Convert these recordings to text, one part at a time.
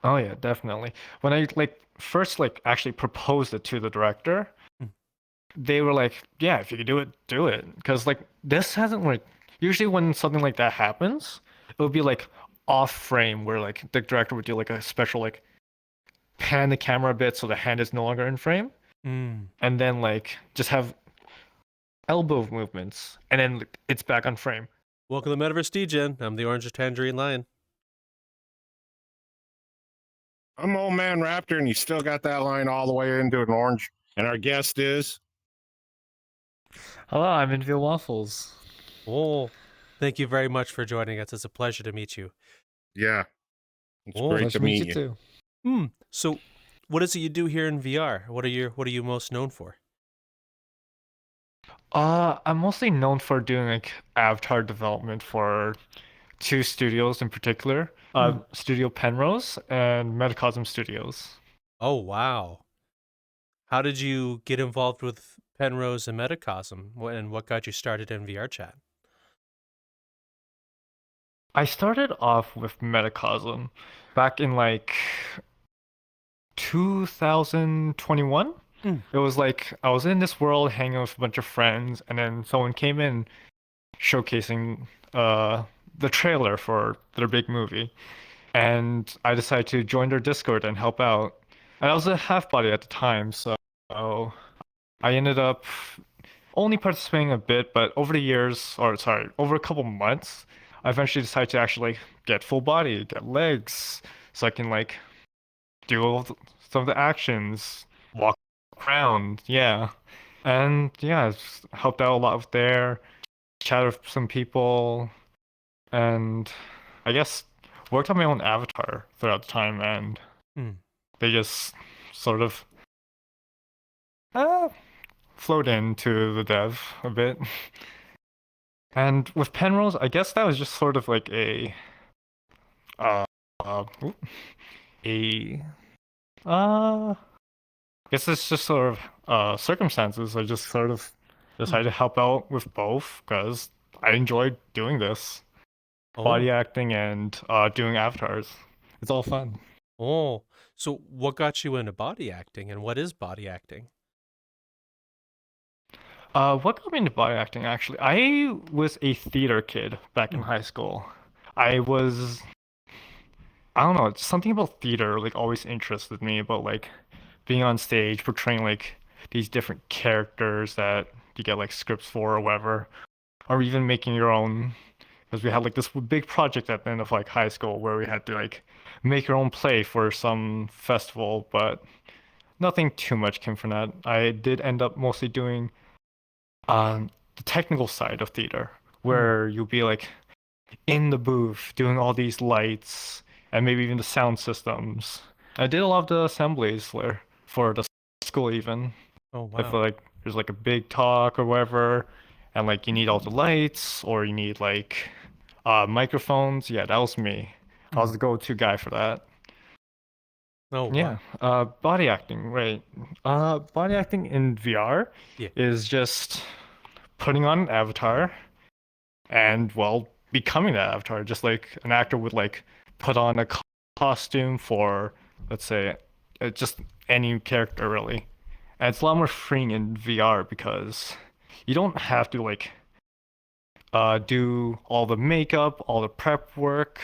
Oh yeah, definitely. When I like first like actually proposed it to the director, Mm. they were like, "Yeah, if you could do it, do it." Because like this hasn't like usually when something like that happens, it would be like off frame where like the director would do like a special like pan the camera a bit so the hand is no longer in frame, Mm. and then like just have elbow movements, and then like, it's back on frame. Welcome to Metaverse Degen. I'm the orange tangerine lion. I'm old man Raptor, and you still got that line all the way into an orange. And our guest is, Hello, I'm Inviawaffles. Oh, thank you very much for joining us. It's a pleasure to meet you. yeah, it's Oh, great Pleasure to to meet meet you you. too. So what is it you do here in VR? What are you most known for? I'm mostly known for doing like avatar development for two studios in particular, Studio Penrose and Metacosm Studios. Oh, wow. How did you get involved with Penrose and Metacosm? And what got you started in VRchat? I started off with Metacosm back in like 2021. Mm. It was like I was in this world hanging with a bunch of friends, and then someone came in showcasing the trailer for their big movie. And I decided to join their Discord and help out. And I was a half body at the time, so I ended up only participating a bit, but over the years, or sorry, over a couple months, I eventually decided to actually get full body, get legs, so I can like do some of the actions, walk around, yeah. And yeah, it's helped out a lot with there, chat with some people, and I guess worked on my own avatar throughout the time, and Mm. they just sort of uh, flowed into the dev a bit. And with Penrose, I guess that was just sort of like uh, oop, a I guess it's just sort of circumstances. I just sort of Mm. decided to help out with both because I enjoyed doing this, Oh, body acting and doing avatars. It's all fun. oh. So what got you into body acting and what is body acting? What got me into body acting actually? I was a theater kid back in Mm. high school. I was, I don't know, it's something about theater like always interested me about like being on stage portraying like these different characters that you get like scripts for or whatever, or even making your own. Because we had like this big project at the end of like high school where we had to like make our own play for some festival, but nothing too much came from that. I did end up mostly doing the technical side of theater, Mm. where you'll be like in the booth doing all these lights and maybe even the sound systems. I did a lot of the assemblies for the school even. Oh, If wow. like there's like a big talk or whatever, and like you need all the lights or you need like microphones, yeah, that was me. I was Mm. the go-to guy for that. Oh, Yeah, wow. body acting, right. Body acting in VR Yeah. is just putting on an avatar and well becoming that avatar just like an actor would like put on a costume for let's say just any character really, and it's a lot more freeing in VR because you don't have to like do all the makeup, all the prep work.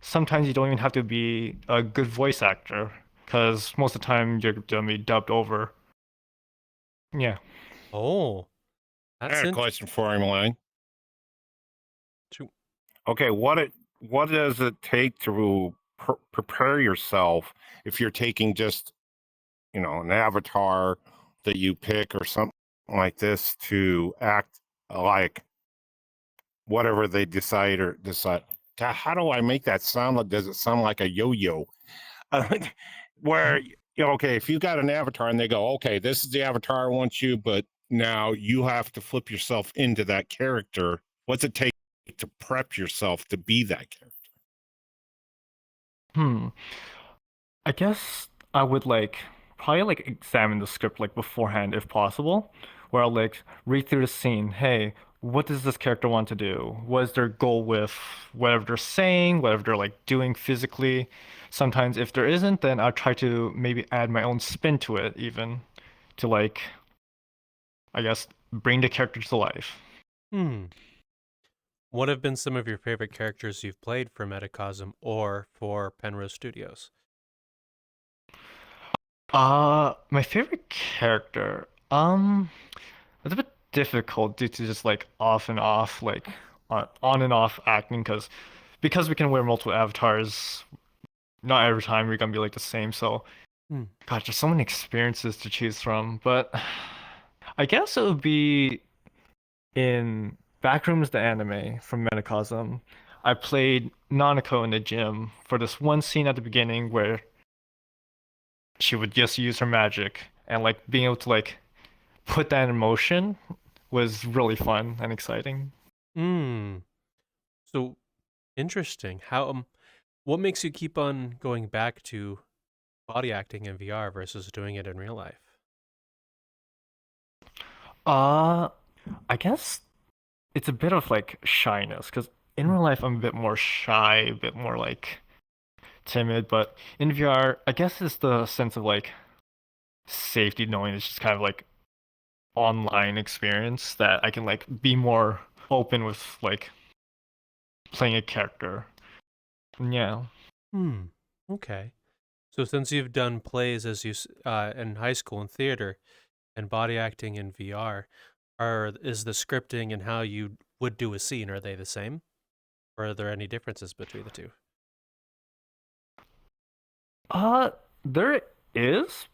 Sometimes you don't even have to be a good voice actor because most of the time you're gonna be dubbed over. Yeah. Oh, I that's had a interesting. question for him, Elaine. Okay, what does it take to prepare yourself if you're taking just an avatar that you pick or something like this to act like whatever they decide. God, how do I make that sound? Like, does it sound like a yo-yo? Where okay, if you got an avatar and they go, okay, this is the avatar I want you, but now you have to flip yourself into that character. What's it take to prep yourself to be that character? Hmm. I guess I would like probably like examine the script like beforehand if possible, where I'll like read through the scene. Hey, what does this character want to do? What is their goal with whatever they're saying, whatever they're like doing physically? Sometimes if there isn't, then I'll try to maybe add my own spin to it, even to like, I guess, bring the character to life. Hmm. What have been some of your favorite characters you've played for Metacosm or for Penrose Studios? My favorite character, it's a bit difficult due to just like off and off, like on and off acting, because we can wear multiple avatars. Not every time we're gonna be like the same. So, Hmm. gosh, there's so many experiences to choose from. But I guess it would be in Backrooms the anime from Metacosm. I played Nanako in the gym for this one scene at the beginning where she would just use her magic and like being able to like put that in motion was really fun and exciting. Hmm. So interesting. How what makes you keep on going back to body acting in VR versus doing it in real life? Uh, I guess it's a bit of like shyness because in real life I'm a bit more shy, a bit more like timid, but in VR, I guess it's the sense of like safety, knowing it's just kind of like online experience that I can like be more open with like playing a character. Yeah. Hmm. Okay. So since you've done plays in high school and theater and body acting in VR, is the scripting and how you would do a scene, are they the same? Or are there any differences between the two? Uh, there is,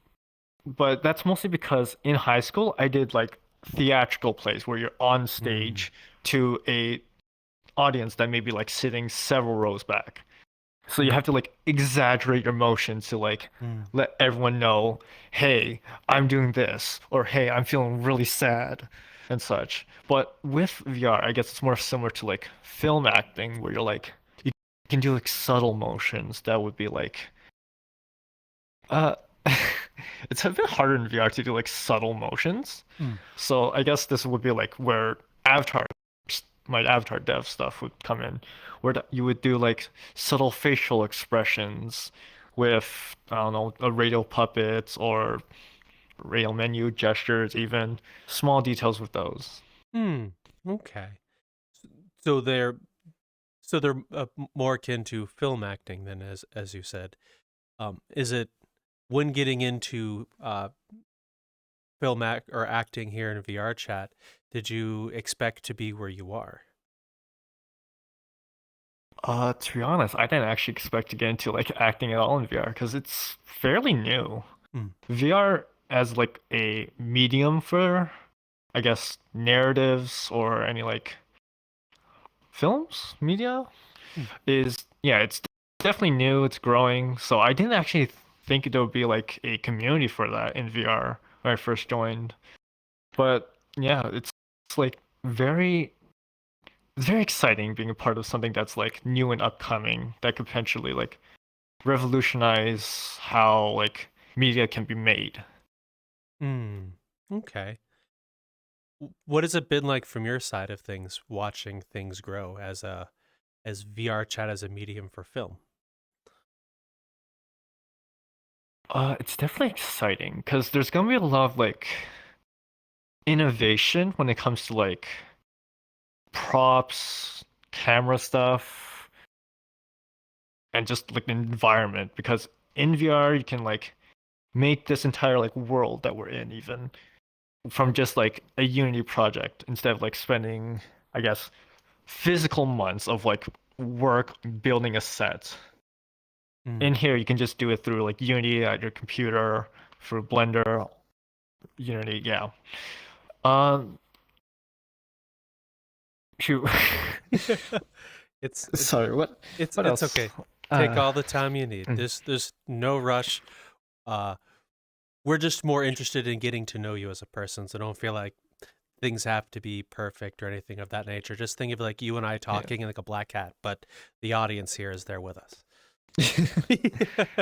but that's mostly because in high school I did like theatrical plays where you're on Mm. stage to a audience that may be like sitting several rows back. So you Mm. have to like exaggerate your motions to like Mm. let everyone know, hey, I'm doing this, or hey, I'm feeling really sad and such. But with VR, I guess it's more similar to like film acting where you're like you can do like subtle motions that would be like uh it's a bit harder in VR to do like subtle motions. Mm. So I guess this would be like where avatar my avatar dev stuff would come in, where you would do like subtle facial expressions with, I don't know, a radial puppets or radial menu gestures, even small details with those. Hmm. Okay. So they're more akin to film acting than as you said. Is it when getting into film act or acting here in VR chat, did you expect to be where you are? To be honest, I didn't actually expect to get into like acting at all in VR because it's fairly new. Hmm. VR as like a medium for, I guess, narratives or any like films, media Hmm. is, yeah, it's definitely new, it's growing. So I didn't actually think there would be like a community for that in VR when I first joined. But yeah, it's like very exciting being a part of something that's like new and upcoming that could potentially like revolutionize how like media can be made. Hmm. Okay. What has it been like from your side of things, watching things grow as VR chat as a medium for film? It's definitely exciting because there's gonna be a lot of like innovation when it comes to like props, camera stuff, and just like the environment. Because in VR, you can like make this entire like world that we're in, even from just like a Unity project, instead of like spending, I guess, physical months of like work building a set. Hmm. In here, you can just do it through like Unity at your computer, through Blender, Unity. Yeah. Um, shoot. It's Sorry. What it's else? okay. Take Uh, all the time you need. mm, There's no rush. Uh, we're just more interested in getting to know you as a person, so don't feel like things have to be perfect or anything of that nature. Just think of like you and I yeah. talking in like a black hat, but the audience here is there with us.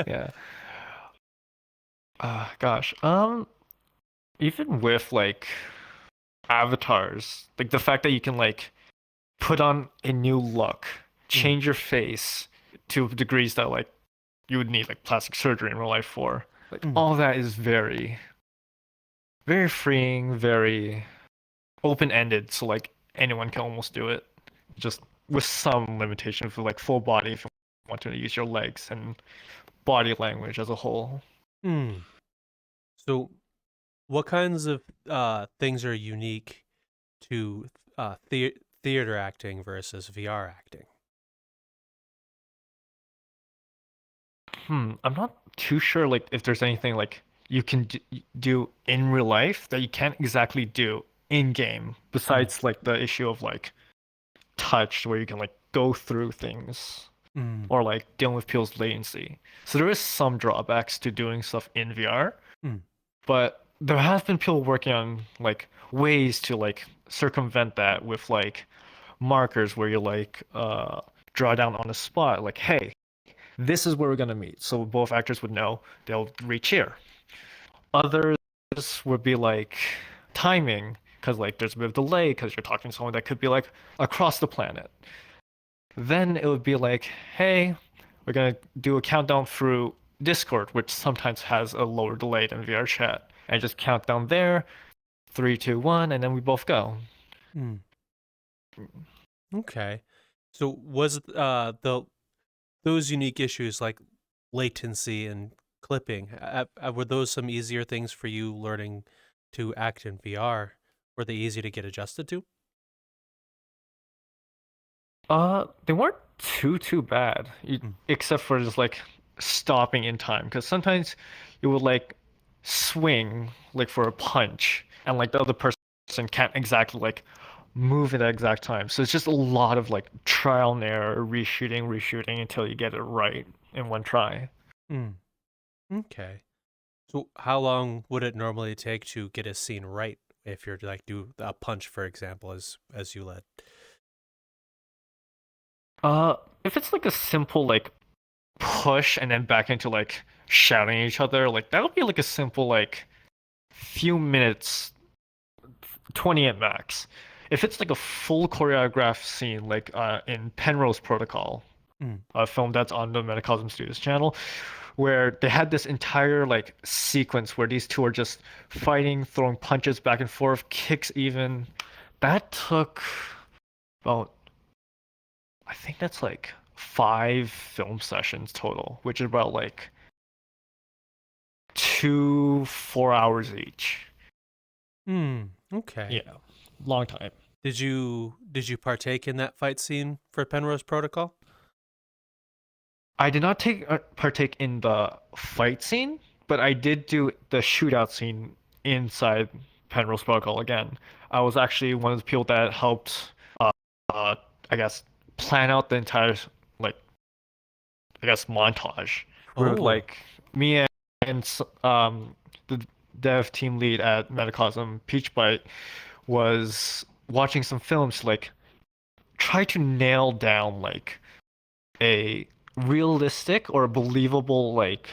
Yeah. Gosh. Even with like, avatars, like the fact that you can like put on a new look, change your face to degrees that like you would need like plastic surgery in real life for. Like all that is very, very freeing, very open-ended. So like anyone can almost do it, just with some limitation for like full body if you want to use your legs and body language as a whole. So, what kinds of things are unique to theater acting versus VR acting? I'm not too sure like if there's anything like you can do in real life that you can't exactly do in game besides like the issue of like touch where you can like go through things or like dealing with people's latency. So there is some drawbacks to doing stuff in VR, but there have been people working on like ways to like circumvent that with like markers where you like draw down on the spot like, hey, this is where we're gonna meet. So both actors would know they'll reach here. Others would be like timing, because like there's a bit of delay because you're talking to someone that could be like across the planet. Then it would be like, hey, we're gonna do a countdown through Discord, which sometimes has a lower delay than VRChat. And just count down there, 3, 2, 1, and then we both go. Okay. So was those unique issues like latency and clipping, were those some easier things for you learning to act in VR? Were they easy to get adjusted to? They weren't too bad, except for just like stopping in time. Because sometimes you would like swing like for a punch, and like the other person can't exactly like move at the exact time. So it's just a lot of like trial and error, reshooting until you get it right in one try. Okay. So how long would it normally take to get a scene right if you're to like do a punch, for example, as you led? If it's like a simple like push and then back into like shouting at each other, like that'll be like a simple like few minutes, 20 at max. If it's like a full choreographed scene, like in Penrose Protocol, a film that's on the Metacosmstudios channel, where they had this entire like sequence where these two are just fighting, throwing punches back and forth, kicks even. That took about, I think that's like 5 film sessions total, which is about like 2 4 hours each. Okay. Yeah, long time. Did you partake in that fight scene for Penrose Protocol? I did not partake in the fight scene, but I did do the shootout scene inside Penrose Protocol again. I was actually one of the people that helped, I guess, plan out the entire like, I guess, montage. Where like me and the dev team lead at Metacosm, Peach Bite, was watching some films to like try to nail down like a realistic or believable like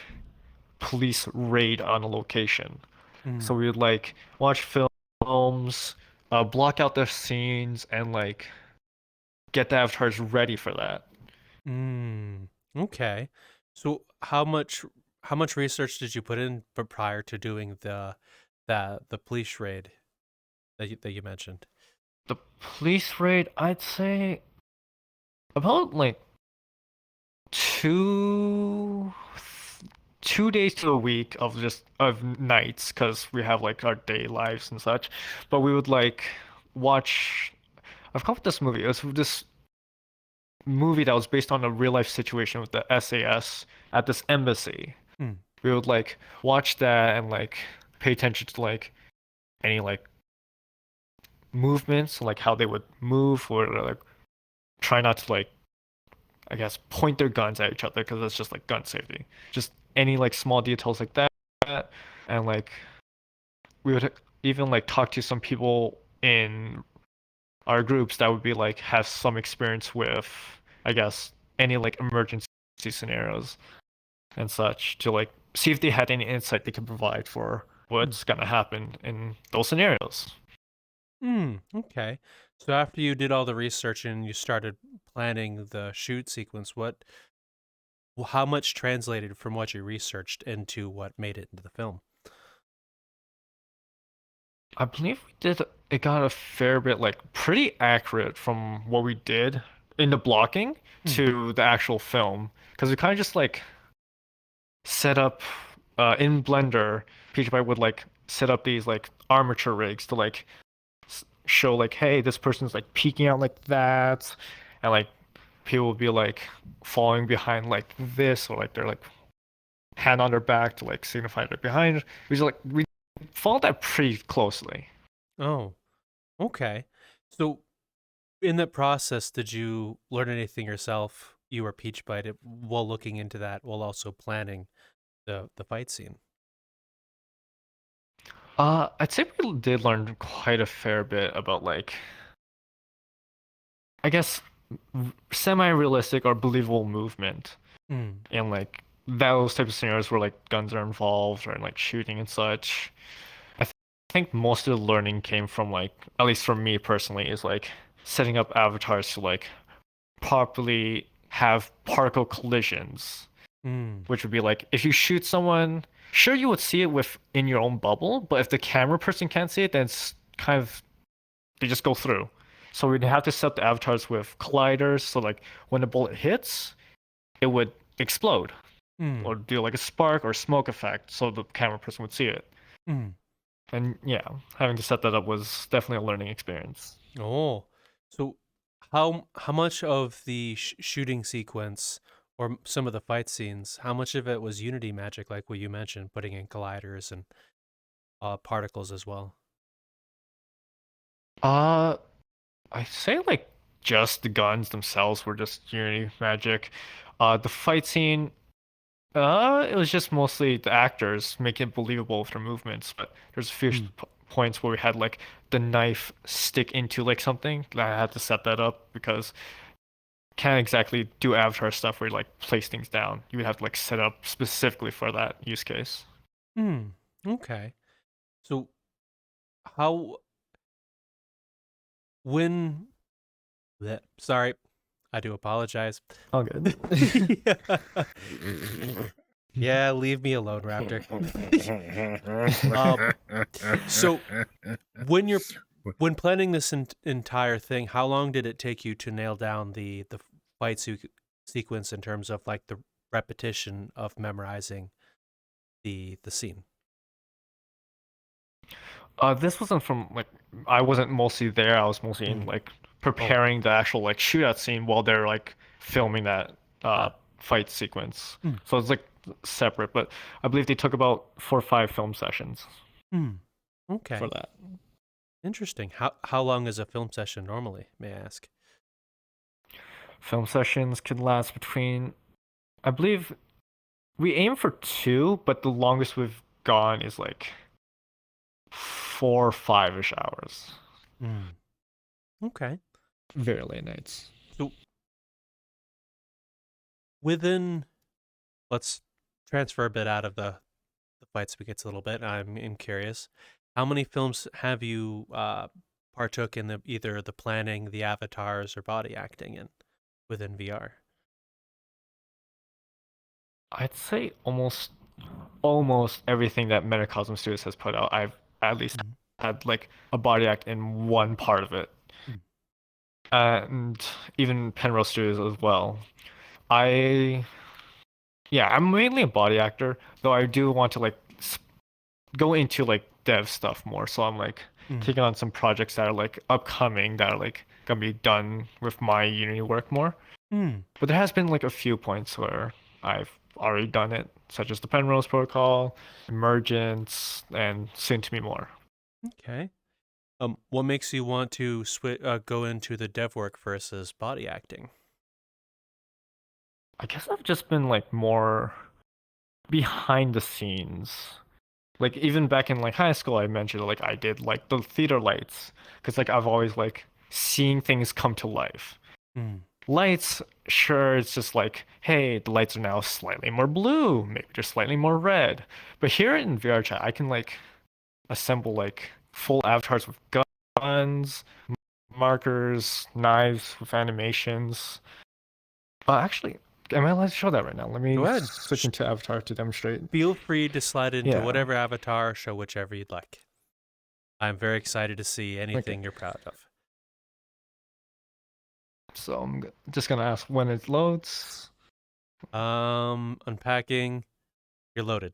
police raid on a location. So we would like watch films, block out the scenes, and like get the avatars ready for that. Okay. So how much research did you put in prior to doing the police raid that you mentioned? The police raid, I'd say about like two 2 days to a week of just of nights because we have like our day lives and such. But we would like watch. I've come up with this movie. It was this movie that was based on a real life situation with the SAS at this embassy. We would like watch that and like pay attention to like any like movements, like how they would move, or like try not to like, I guess, point their guns at each other because that's just like gun safety. Just any like small details like that, and like we would even like talk to some people in our groups that would be like have some experience with, I guess, any like emergency scenarios and such to like see if they had any insight they could provide for what's gonna happen in those scenarios. Okay. So after you did all the research and you started planning the shoot sequence, how much translated from what you researched into what made it into the film? I believe we did it got a fair bit like pretty accurate from what we did in the blocking Hmm. to the actual film because we kind of just like set up in Blender, PewDiePie would like set up these like armature rigs to like show like, hey, this person's like peeking out like that, and like people would be like falling behind like this, or like they're like hand on their back to like signify they're behind. We followed that pretty closely. Oh, okay. So in that process, did you learn anything yourself? You were peach bited while looking into that, while also planning the fight scene. I'd say we did learn quite a fair bit about like, I guess, semi-realistic or believable movement Mm. in like those type of scenarios where like guns are involved or like shooting and such. I think most of the learning came from like, at least for me personally, is like setting up avatars to like properly have particle collisions, Mm. which would be like if you shoot someone, sure you would see it within your own bubble, but if the camera person can't see it, then it's kind of they just go through. So we'd have to set the avatars with colliders, so like when the bullet hits, it would explode Mm. or do like a spark or smoke effect, so the camera person would see it. Mm. And yeah, having to set that up was definitely a learning experience. Oh, so how much of the shooting sequence or some of the fight scenes, how much of it was Unity magic, like what you mentioned, putting in colliders and particles as well? Uh, I say like just the guns themselves were just Unity magic. The fight scene, it was just mostly the actors making it believable with their movements. But there's a few Mm. points where we had like the knife stick into like something that I had to set that up because can't exactly do avatar stuff where you like place things down. You would have to like set up specifically for that use case. Mm. Okay. So how when that sorry, I do apologize. All good. Yeah, leave me alone, Raptor. So when planning this entire thing, how long did it take you to nail down the fight sequence in terms of like the repetition of memorizing the scene? This wasn't from like I wasn't mostly there. I was mostly in Mm. like Oh, preparing the actual like shootout scene while they're like filming that ah, fight sequence. mm, So it's like separate, but I believe they took about 4 or 5 film sessions mm. for Okay, that. interesting. How long is a film session normally? May I ask? Film sessions can last between, I believe we aim for 2, but the longest we've gone is like 4 or 5-ish hours. Mm. Okay, Very late nights. so within let's transfer a bit out of the fight speaks a little bit. I'm curious. How many films have you partook in either the planning, the avatars, or body acting in within VR? I'd say almost everything that Metacosm Studios has put out, I've at least Mm. had like a body act in one part of it. Mm. And even Penrose Studios as well. I yeah, I'm mainly a body actor, though I do want to like go into like dev stuff more. So I'm like Mm. taking on some projects that are like upcoming that are like gonna be done with my Unity work more. Mm. But there has been like a few points where I've already done it, such as the Penrose Protocol, Emergence, and soon to be more. Okay. What makes you want to go into the dev work versus body acting? I guess I've just been like more behind the scenes. Like even back in like high school, I mentioned like I did like the theater lights because like I've always like seeing things come to life. Mm. Lights, sure, it's just like, hey, the lights are now slightly more blue, maybe just slightly more red. But here in VRChat, I can like assemble like full avatars with guns guns, markers, knives with animations. Actually, am I allowed to show that right now? Let me Go ahead. switch into Avatar to demonstrate. Feel free to slide into Yeah. whatever avatar, show whichever you'd like. I'm very excited to see anything you're proud of. So I'm just gonna ask when it loads. Unpacking. You're loaded.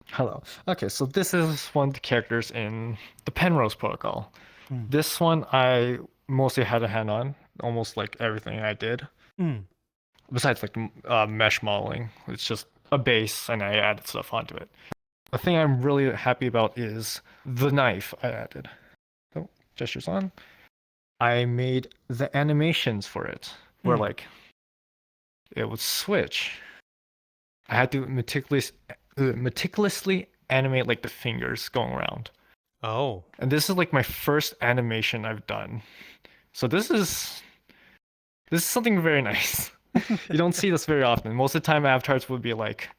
Hello. Okay, so this is one of the characters in the Penrose Protocol. Mm. This one I mostly had a hand on, almost like everything I did. Mm. Besides like mesh modeling, it's just a base and I added stuff onto it. The thing I'm really happy about is the knife I added. So gestures on. I made the animations for it, where like it would switch. I had to meticulously animate like the fingers going around. Oh. And this is like my first animation I've done. So this is something very nice. You don't see this very often. Most of the time avatars would be like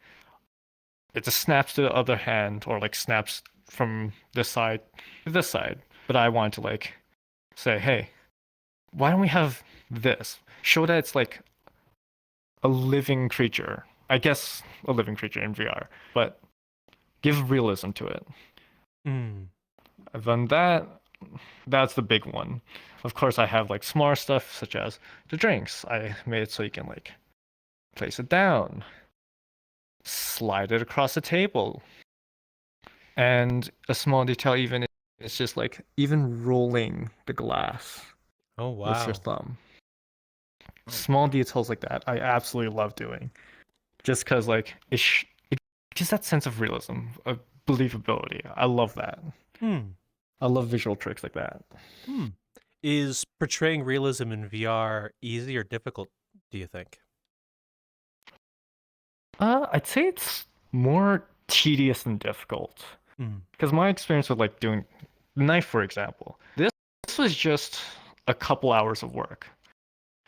it just snaps to the other hand or like snaps from this side to this side. But I want to like say, hey, why don't we have this? Show that it's like a living creature. I guess a living creature in VR, but give realism to it. I've done that. That's the big one. Of course, I have like smaller stuff such as the drinks. I made it so you can like place it down, slide it across the table. And a small detail even is just like even rolling the glass Oh, with wow. your thumb. Small details like that I absolutely love doing. Just because like it gives that sense of realism, of believability. I love that. I love visual tricks like that. Is portraying realism in VR easy or difficult, do you think? I'd say it's more tedious than difficult. Because my experience with like doing the knife, for example, this was just a couple hours of work.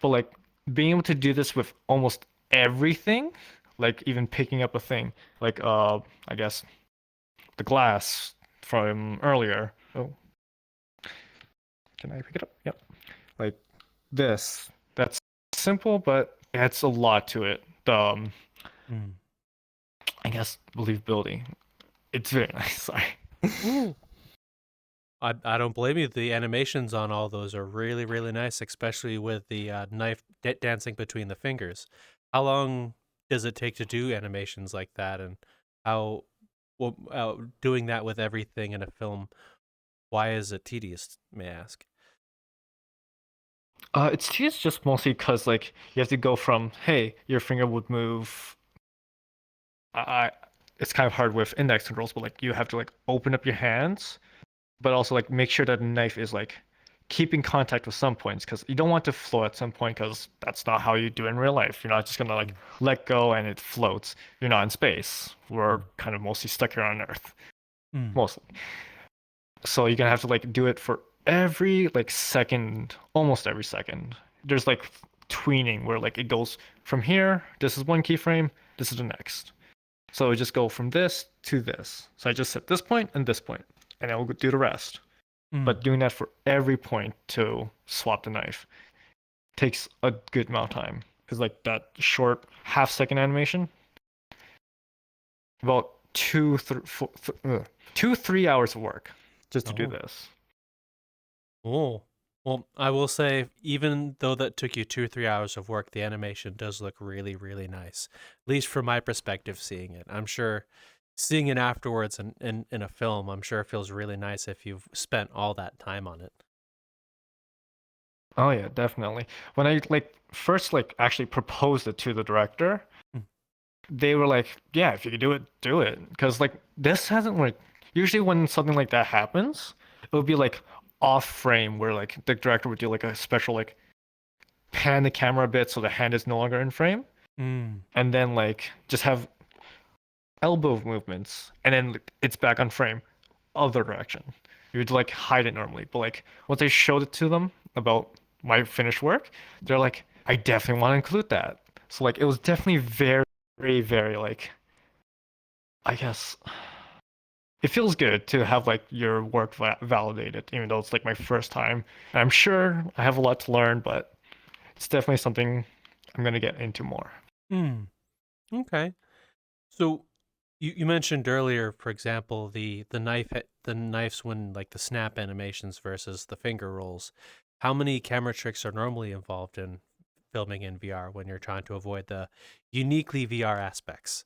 But like being able to do this with almost everything, like even picking up a thing, like I guess the glass from earlier. Oh, can I pick it up? Yep. Like this. That's simple, but it adds a lot to it. I guess believability. It's very nice. Sorry. I don't blame you. The animations on all those are really, really nice, especially with the knife dancing between the fingers. How long does it take to do animations like that, and how doing that with everything in a film? Why is it tedious? May I ask? It's tedious just mostly because like you have to go from hey, your finger would move. It's kind of hard with index controls, but like you have to like open up your hands, but also like make sure that the knife is like keeping contact with some points because you don't want to float at some point because that's not how you do it in real life. You're not just gonna like let go and it floats. You're not in space. We're kind of mostly stuck here on Earth, mostly. So you're gonna have to like do it for every like second, almost every second. There's like tweening where like it goes from here. This is one keyframe. This is the next. So it just go from this to this. So I just set this point and this point, and I will do the rest. But doing that for every point to swap the knife takes a good amount of time. Because like that short half-second animation, about 2-3 hours of work just to do this. Oh. Well, I will say, even though that took you 2 or 3 hours of work, the animation does look really, really nice. At least from my perspective, seeing it. I'm sure seeing it afterwards in a film, I'm sure it feels really nice if you've spent all that time on it. Oh yeah, definitely. When I like first like actually proposed it to the director, they were like, "Yeah, if you could do it, do it." Because like this hasn't like usually when something like that happens, it would be like off frame where like the director would do like a special like pan the camera a bit so the hand is no longer in frame, and then like just have elbow movements, and then it's back on frame, other direction. You would like hide it normally, but like once I showed it to them about my finished work, they're like, I definitely want to include that. So like it was definitely very, very like, I guess it feels good to have like your work validated, even though it's like my first time. And I'm sure I have a lot to learn, but it's definitely something I'm gonna get into more. Hmm. Okay. So you mentioned earlier, for example, the knives when like the snap animations versus the finger rolls. How many camera tricks are normally involved in filming in VR when you're trying to avoid the uniquely VR aspects?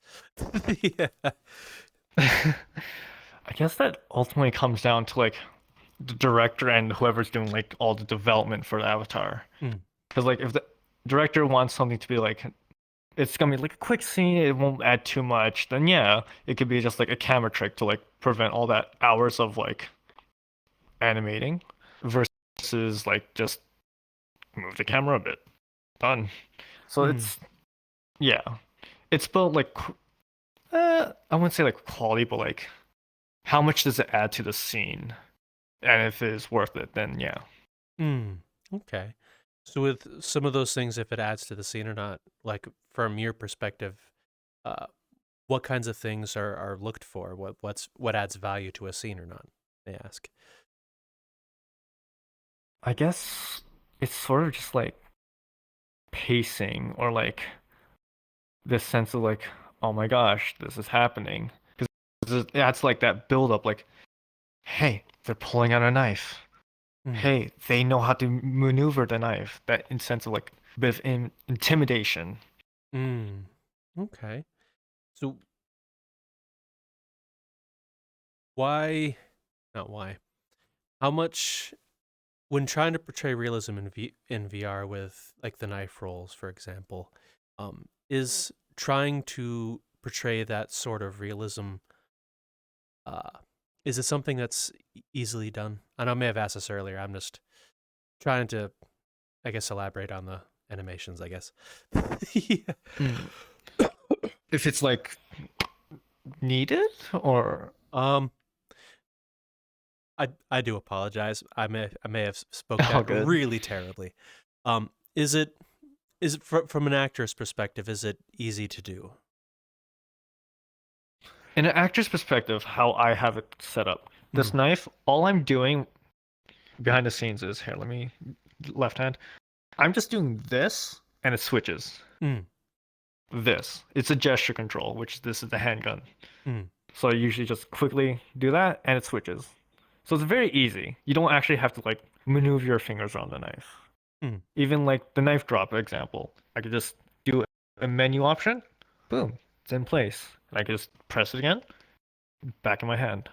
Yeah. I guess that ultimately comes down to like the director and whoever's doing like all the development for the avatar. Mm. Because like if the director wants something to be like it's gonna be like a quick scene, it won't add too much, then yeah, it could be just like a camera trick to like prevent all that hours of like animating versus like just move the camera a bit. Done. So Mm. yeah. It's about like I wouldn't say like quality, but like how much does it add to the scene? And if it's worth it, then yeah. Mm. Okay. So with some of those things, if it adds to the scene or not, like from your perspective, uh, what kinds of things are looked for? What adds value to a scene or not? They ask. I guess it's sort of just like pacing or like this sense of like, oh my gosh, this is happening. Because that's like that build up, like, hey, they're pulling out a knife. Mm. Hey, they know how to maneuver the knife. That in sense of like a bit of intimidation. Mm. Okay. So why, not why, how much when trying to portray realism in VR with like the knife rolls, for example, is trying to portray that sort of realism, uh, is it something that's easily done? I know I may have asked this earlier. I'm just trying to, I guess, elaborate on the animations, I guess. Yeah. Mm. If it's like needed or Um, I do apologize. I may have spoke all that good. really terribly. Is it from an actor's perspective? Is it easy to do? In an actor's perspective, how I have it set up, this Mm. knife, all I'm doing behind the scenes is here, let me left hand. I'm just doing this and it switches. Mm. This. It's a gesture control, which this is the handgun. Mm. So I usually just quickly do that and it switches. So it's very easy. You don't actually have to like maneuver your fingers around the knife. Mm. Even like the knife drop example, I could just do a menu option, boom, it's in place. And I could just press it again, back in my hand.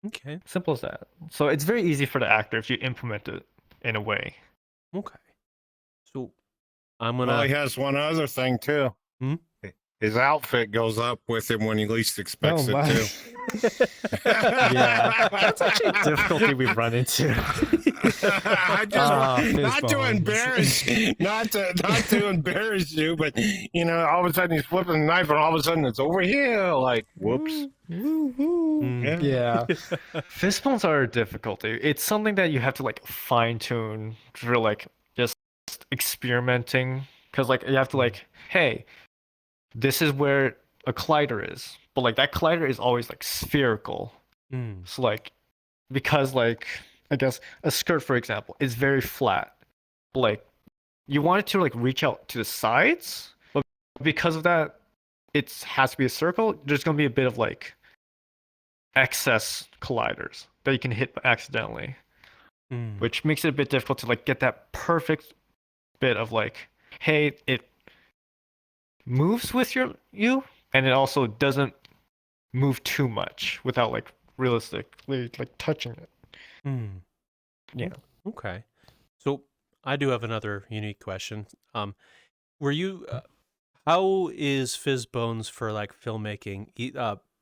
Okay. Simple as that. So it's very easy for the actor if you implement it in a way. Okay. So I'm Well, gonna. he has one other thing too. Hmm? His outfit goes up with him when he least expects it my. to. Yeah, that's actually a difficulty we've run into. I just Fizz not to bones. embarrass, not to embarrass you, but you know, all of a sudden he's flipping the knife, and all of a sudden it's over here. Like, whoops. Mm. Yeah, fist bumps are a difficulty. It's something that you have to like fine tune for like just experimenting. Because like you have to like, hey, this is where a collider is, but like that collider is always like spherical. Mm. So like because like I guess a skirt for example is very flat. Like you want it to like reach out to the sides, but because of that, it has to be a circle. There's gonna be a bit of like excess colliders that you can hit accidentally, Mm. which makes it a bit difficult to like get that perfect bit of like, hey, it moves with you, and it also doesn't move too much without like realistically like touching it. Mm. Yeah. Okay. So I do have another unique question. Were you? How is Fizz Bones for like filmmaking?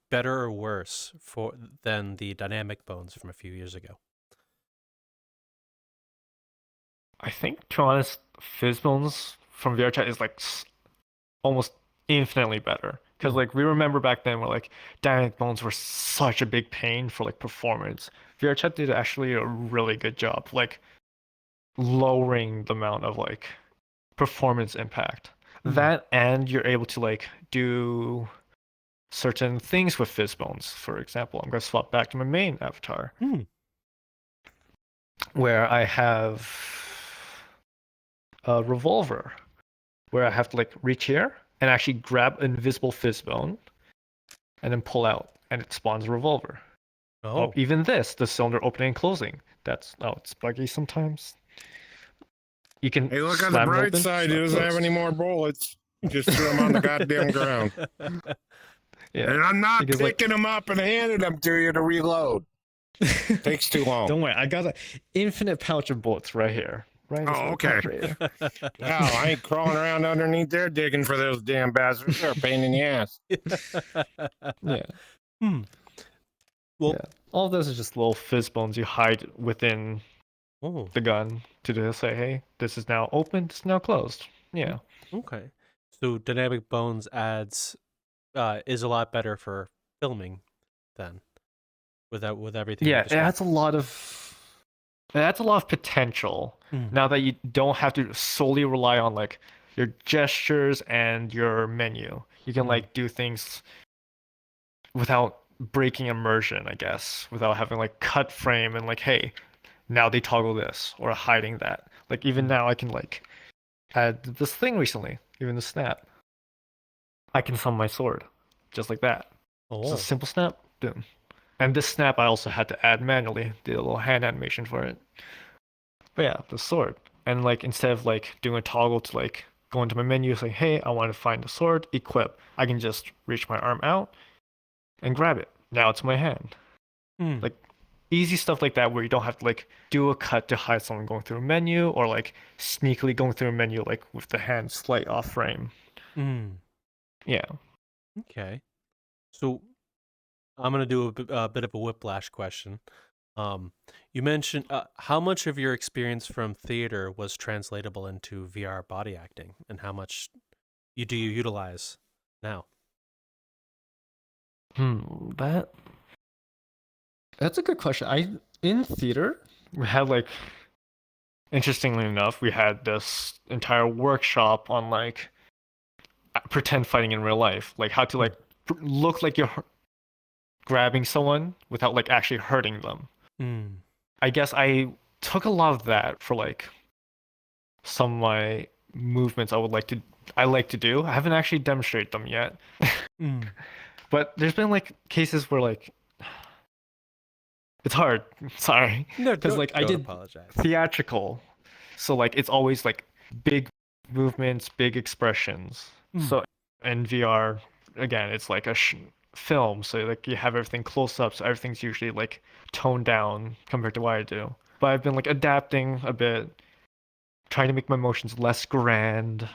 Better or worse for than the dynamic bones from a few years ago? I think to be honest, Fizzbones from VRChat is like almost infinitely better. Because Mm. like we remember back then where like dynamic bones were such a big pain for like performance. VRChat did actually a really good job like lowering the amount of like performance impact. Mm. That and you're able to like do certain things with fizz bones. For example, I'm going to swap back to my main avatar, where I have a revolver, where I have to like reach here and actually grab an invisible fizz bone and then pull out, and it spawns a revolver. Oh, Even this, the cylinder opening and closing. It's buggy sometimes. You can Hey, look on the slam it bright open, side. He slam it doesn't have closed. any more bullets. Just threw them on the goddamn ground. Yeah. And I'm not Because, like- picking them up and handing them to you to reload. Takes too long. Don't worry, I got an infinite pouch of bullets right here. Right. Oh, okay. Wow, I ain't crawling around underneath there digging for those damn bastards. They're a pain in the ass. Yeah. Well, Yeah. All of those are just little fizz bones you hide within the gun to just say, hey, this is now open, this is now closed. Yeah. Okay. So dynamic bones adds is a lot better for filming then. With everything. Yeah, you it described. adds a lot of potential. Now that you don't have to solely rely on like your gestures and your menu. You can like do things without breaking immersion, I guess, without having like cut frame and like, hey, now they toggle this or hiding that. Like even now I can like add this thing recently, even the snap. I can summon my sword just like that. It's a simple snap, boom. And this snap I also had to add manually, did a little hand animation for it. But yeah, the sword. And like instead of like doing a toggle to like go into my menu, say, hey, I want to find the sword, equip. I can just reach my arm out and grab it. Now it's my hand. Like easy stuff like that where you don't have to like do a cut to hide someone going through a menu or like sneakily going through a menu like with the hand slight off frame. Yeah. Okay. So I'm gonna do a bit of a whiplash question. You mentioned how much of your experience from theater was translatable into VR body acting, and how much do you utilize now? That's a good question. In theater, we had like, interestingly enough, we had this entire workshop on like pretend fighting in real life, like how to like look like you're grabbing someone without like actually hurting them. I guess I took a lot of that for like some of my movements I like to do. I haven't actually demonstrated them yet. But there's been like cases where like it's hard. Sorry. No, because like I did apologize. Theatrical, so like it's always like big movements, big expressions. So in VR, again, it's like a film, so like you have everything close up, so everything's usually like toned down compared to what I do. But I've been like adapting a bit, trying to make my motions less grand,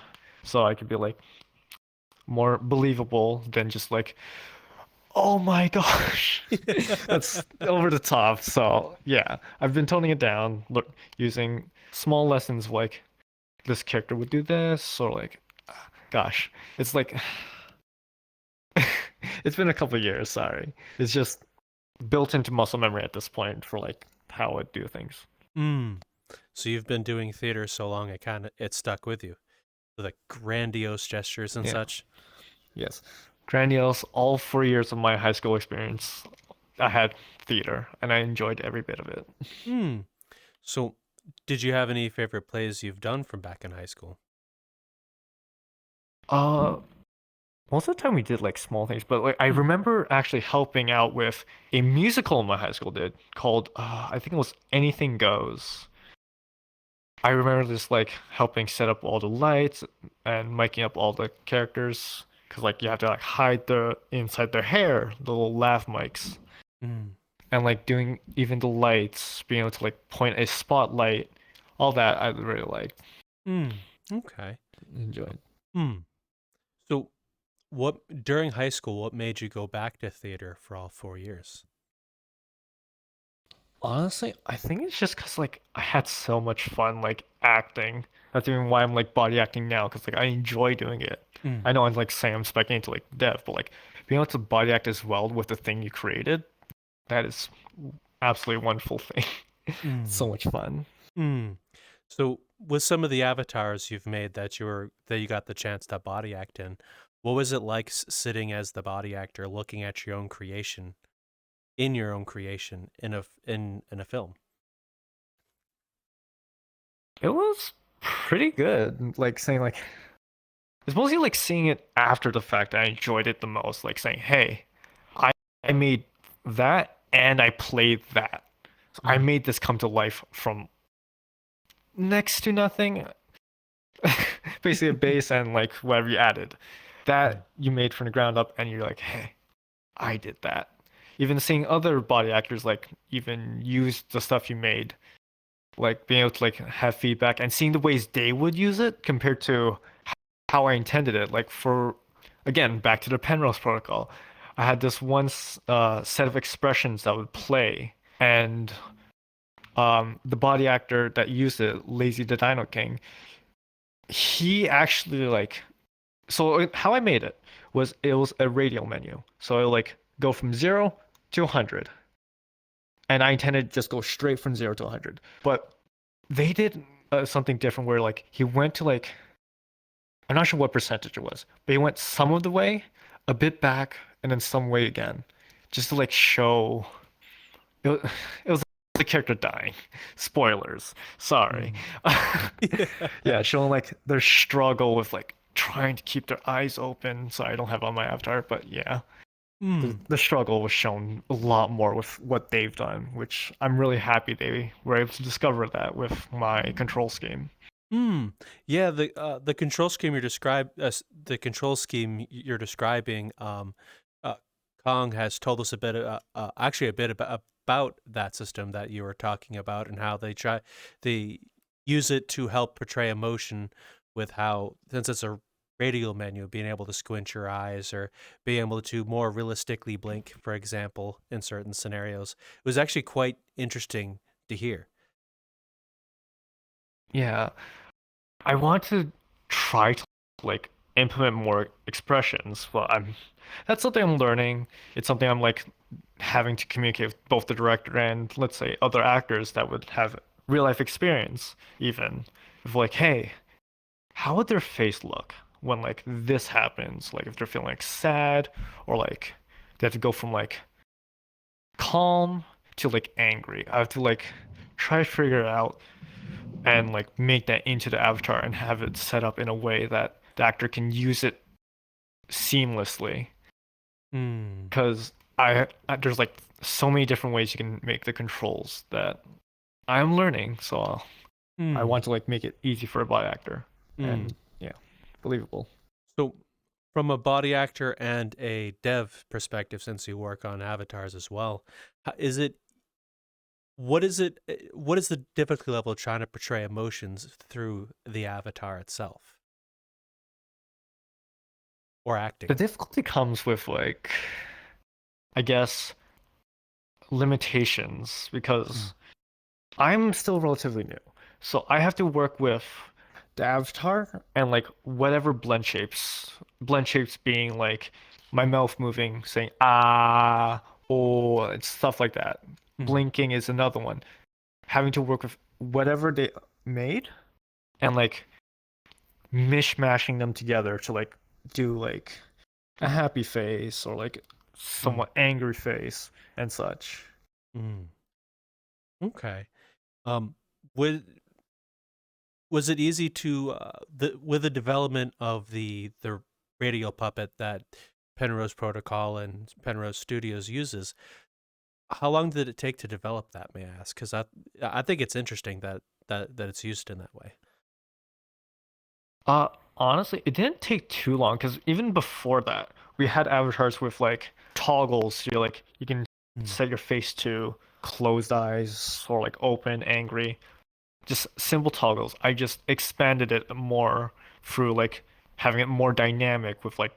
so I could be like more believable than just like, oh my gosh, that's over the top. So yeah, I've been toning it down, using small lessons like this character would do this, or like, gosh, it's like it's been a couple years, sorry. It's just built into muscle memory at this point for like how I do things. So you've been doing theater so long it stuck with you. With like grandiose gestures and such. Yes. Grandiose, all 4 years of my high school experience, I had theater and I enjoyed every bit of it. So did you have any favorite plays you've done from back in high school? Most of the time we did like small things, but like I remember actually helping out with a musical my high school did called I think it was Anything Goes. I remember just like helping set up all the lights and miking up all the characters because like you have to like hide the inside their hair, the little laugh mics, and like doing even the lights, being able to like point a spotlight, all that I really liked. Okay. Enjoyed. So during high school, what made you go back to theater for all 4 years? Honestly, I think it's just because like I had so much fun like acting. That's even why I'm like body acting now, because like I enjoy doing it. I know I'm like saying I'm specking into like dev, but like being able to body act as well with the thing you created, that is absolutely wonderful thing. So much fun. So with some of the avatars you've made that you got the chance to body act in, What was it like sitting as the body actor, looking at your own creation, in your own creation, in a film? It was pretty good. Like saying like it's mostly like seeing it after the fact that I enjoyed it the most. Like saying, hey, I I made that and I played that. So I made this come to life from next to nothing. Basically a base and like whatever you added. That you made from the ground up and you're like, hey, I did that. Even seeing other body actors like even use the stuff you made, like being able to like have feedback and seeing the ways they would use it compared to how I intended it. Like for again, back to the Penrose Protocol, I had this one set of expressions that would play, and the body actor that used it, Lazy the Dino King, he actually like how I made it was a radial menu. So it like go from 0 to 100. And I intended to just go straight from 0 to 100. But they did something different where like he went to like I'm not sure what percentage it was, but he went some of the way, a bit back, and then some way again, just to like show it was the character dying. Spoilers. Sorry. Yeah, showing like their struggle with like trying to keep their eyes open. So I don't have it on my avatar, but yeah. The struggle was shown a lot more with what they've done, which I'm really happy they were able to discover that with my control scheme. Yeah, the control scheme the control scheme you're describing, uh, Kong has told us a bit, actually a bit about that system that you were talking about and how they use it to help portray emotion with how, since it's a radial menu, being able to squint your eyes or being able to more realistically blink, for example, in certain scenarios. It was actually quite interesting to hear. Yeah, I want to try to like implement more expressions. Well, that's something I'm learning. It's something I'm like having to communicate with both the director and let's say other actors that would have real life experience even of like, hey, how would their face look when like this happens? Like if they're feeling like sad or like they have to go from like calm to like angry. I have to like try to figure it out and like make that into the avatar and have it set up in a way that the actor can use it seamlessly. Because there's like so many different ways you can make the controls that I'm learning. So I want to like make it easy for a body actor and yeah, believable. So, from a body actor and a dev perspective, since you work on avatars as well, is it what is it? What is the difficulty level of trying to portray emotions through the avatar itself or acting? The difficulty comes with like, I guess, limitations because I'm still relatively new. So I have to work with the avatar and like whatever blend shapes being like my mouth moving, saying ah, oh, it's stuff like that. Blinking is another one. Having to work with whatever they made and like mishmashing them together to like do like a happy face or like somewhat angry face and such. Okay. Would Was it easy to with the development of the radio puppet that Penrose Protocol and Penrose Studios uses? How long did it take to develop that, may I ask? Because I think it's interesting that it's used in that way. Honestly, it didn't take too long because even before that, we had avatars with like toggles. You're like you can set your face to closed eyes or like open, angry. Just simple toggles. I just expanded it more through like having it more dynamic with like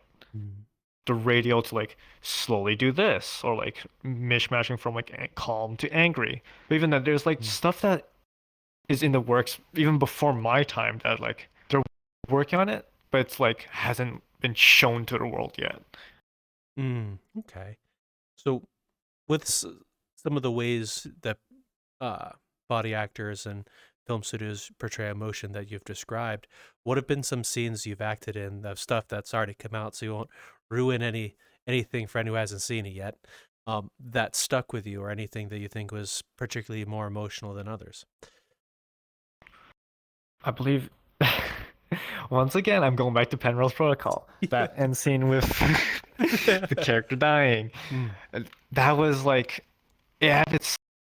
the radial to like slowly do this or like mishmashing from like calm to angry. But even that there's like stuff that is in the works even before my time that like they're working on it, but it's like hasn't been shown to the world yet. Okay. So with some of the ways that body actors and film studios portray emotion that you've described, what have been some scenes you've acted in of stuff that's already come out, so you won't ruin anything for anyone who hasn't seen it yet, that stuck with you, or anything that you think was particularly more emotional than others? I believe once again I'm going back to Penrose Protocol. That end scene with the character dying. Mm. That was like it added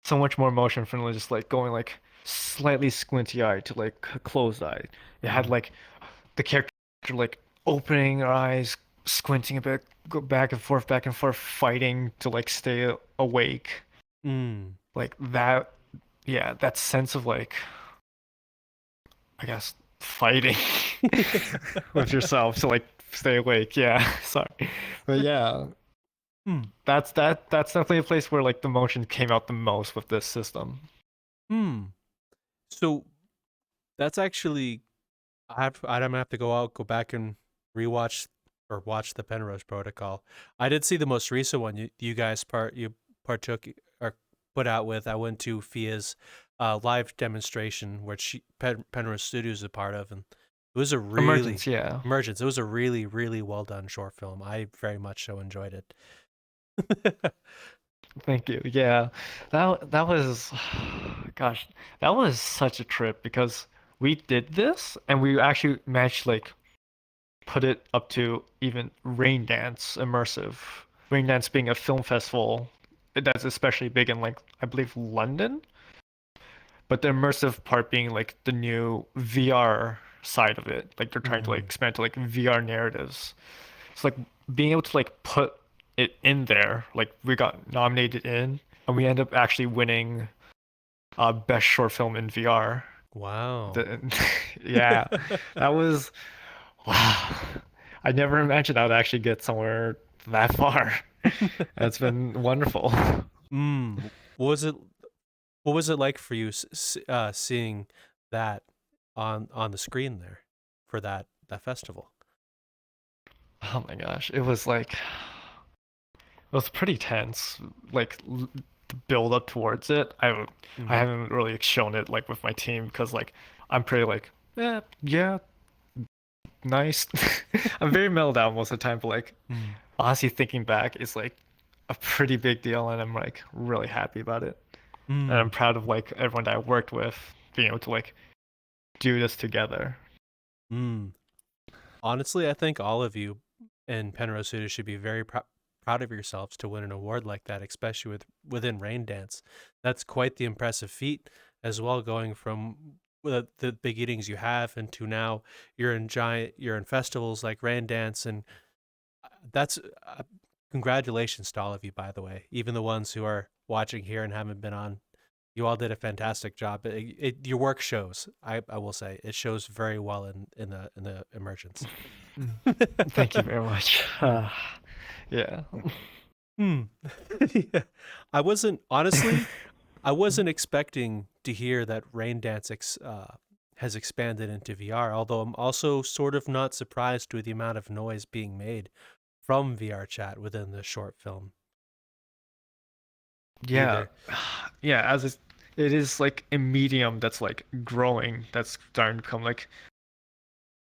so much more emotion from just like going like slightly squinty eyed to like closed eyed. It had like the character like opening her eyes, squinting a bit, go back and forth, fighting to like stay awake. Mm. Like that, yeah, that sense of like, I guess, fighting with yourself to like stay awake. Yeah, sorry, but yeah, that's definitely a place where like the motion came out the most with this system. So that's actually, I'm gonna have to go back and rewatch or watch the Penrose Protocol. I did see the most recent one you guys partook or put out with. I went to Fia's live demonstration, which Penrose Studios is a part of, and it was a really Emergence, yeah. Emergence. It was a really, really well done short film. I very much so enjoyed it. Thank you. Yeah, that was, gosh, that was such a trip because we did this and we actually managed to like put it up to even Raindance immersive. Raindance being a film festival that's especially big in like I believe London, but the immersive part being like the new VR side of it. Like they're trying to like expand to like VR narratives. It's like being able to like put it in there. Like we got nominated in, and we end up actually winning best short film in VR. Wow. Yeah, that was wow. I never imagined I would actually get somewhere that far. It's been wonderful. What was it like for you seeing that on the screen there for that festival? Oh my gosh, it was like it was pretty tense. Like the build up towards it. I haven't really shown it like with my team because like I'm pretty like yeah, nice. I'm very mellowed out most of the time, but like honestly thinking back, it's like a pretty big deal, and I'm like really happy about it. And I'm proud of like everyone that I worked with being able to like do this together. Honestly, I think all of you in Penrose Studios should be very proud of yourselves to win an award like that, especially within Raindance. That's quite the impressive feat as well, going from the beginnings you have into now you're in festivals like Raindance, and that's congratulations to all of you, by the way, even the ones who are watching here and haven't been on. You all did a fantastic job. Your work shows. I will say it shows very well in the Emergence. Thank you very much. Yeah. Yeah. I wasn't expecting to hear that Raindance has expanded into VR, although I'm also sort of not surprised with the amount of noise being made from VRchat within the short film. Yeah. Either. Yeah, as it is like a medium that's like growing, that's starting to become like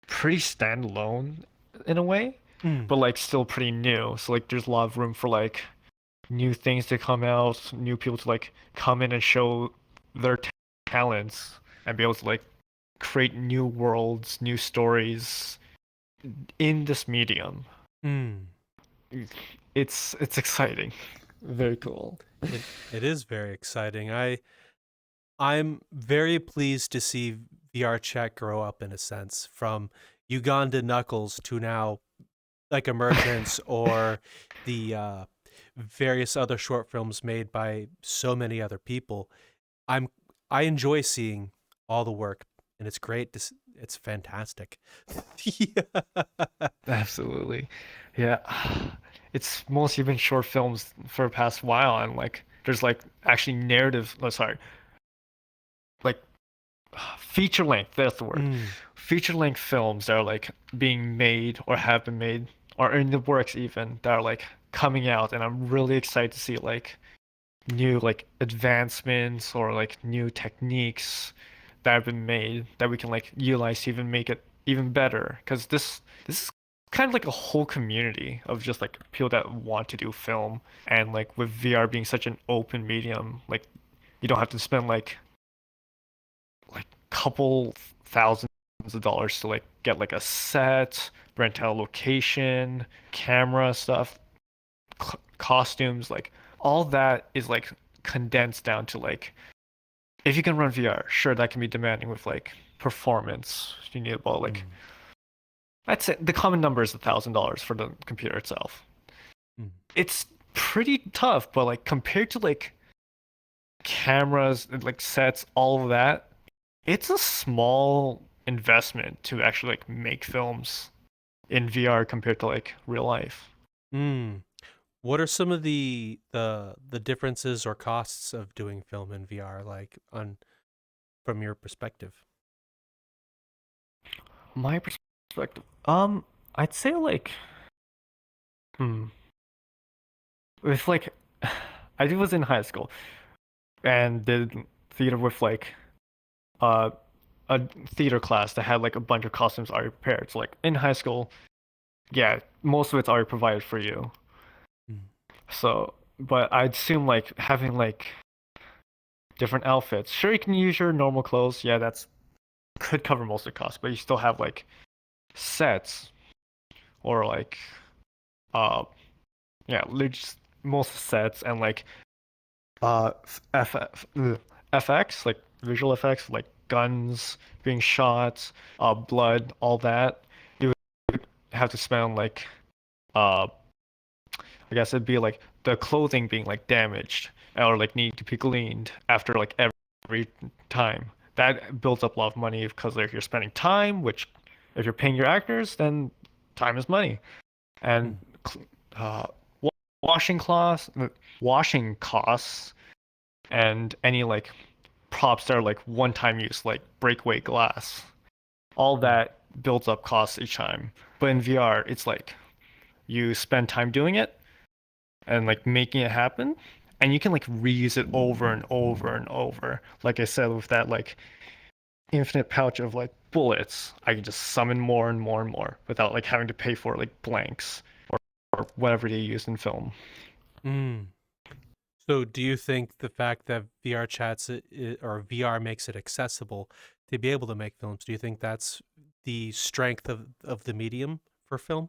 pretty standalone in a way, but like still pretty new. So like there's a lot of room for like new things to come out, new people to like come in and show their talents and be able to like create new worlds, new stories in this medium. It's exciting. Very cool. It is very exciting. I'm very pleased to see VRchat grow up in a sense, from Uganda Knuckles to now like Emergence or the various other short films made by so many other people. I enjoy seeing all the work, and it's great. It's fantastic. Absolutely. Yeah. It's mostly been short films for the past while, and like there's like actually narrative, like feature length, that's the word. Feature length films that are like being made or have been made or in the works even that are like coming out, and I'm really excited to see like new like advancements or like new techniques that have been made that we can like utilize to even make it even better. Because this is kind of like a whole community of just like people that want to do film, and like with VR being such an open medium, like you don't have to spend like couple thousands of dollars to like get like a set, rent out a location, camera stuff, costumes, like all that is like condensed down to like if you can run VR, sure that can be demanding with like performance. You need about like I'd say the common number is $1,000 for the computer itself. Mm. It's pretty tough, but like compared to like cameras, like sets, all of that, it's a small investment to actually like make films in VR compared to like real life. Mm. What are some of the differences or costs of doing film in VR, like on from your perspective? My perspective, I'd say like, hmm, with like, I was in high school and did theater with like, uh, a theater class that had like a bunch of costumes already prepared. So like in high school, yeah, most of it's already provided for you. Mm. So, but I'd assume like having like different outfits. Sure, you can use your normal clothes. Yeah, that's could cover most of the cost, but you still have like sets or like uh yeah, just most sets and like FX, like visual effects, like guns being shot, blood, all that. You would have to spend like uh I guess it'd be like the clothing being like damaged or like need to be cleaned after like every time. That builds up a lot of money because like you're spending time, which if you're paying your actors, then time is money. And Mm. uh, washing cloths, washing costs, and any like props that are like one-time use, like breakaway glass, all Mm. that builds up costs each time. But in VR, it's like you spend time doing it and like making it happen, and you can like reuse it over and over and over. Like I said, with that like infinite pouch of like bullets, I can just summon more and more and more without like having to pay for like blanks or whatever they use in film. Mm. So, do you think the fact that VR chats or VR makes it accessible to be able to make films, do you think that's the strength of the medium for film?